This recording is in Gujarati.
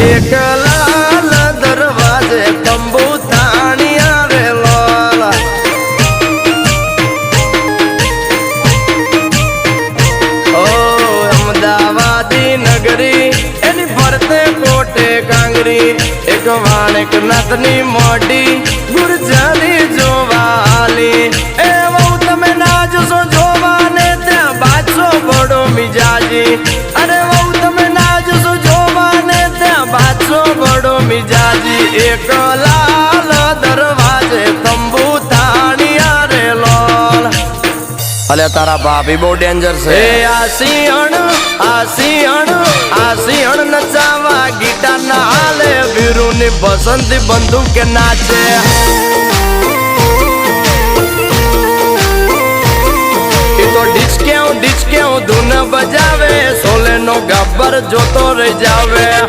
એક લાલ દરવાજે તંબુ તાણી આવેલો ઓ અમદાવાદી નગરી એની ફરતે કોટે કાંગરી એક વાણેક નાથની મોઢી ગુરજારી જોવાલી એ વહુ તમે ના જોશો જોવાને ત્યાં બાદશો બડો મિજાજી અરે વહુ તમે ના જોશો જોવાને ત્યાં બાદશો બડો મિજાજી એક લાલ દરવાજે તંબુ તાણી આરેલો અલે તારા ભાભી બહુ ડેન્જર છે આ સિંહણ નચાવા ગીટાર ના હાલે વીરુ ની બસંતી બંદૂક કે નાચે તો ડિસ્કે ધૂન બજાવે સોલે નો ગબ્બર જોતો રહી જાવે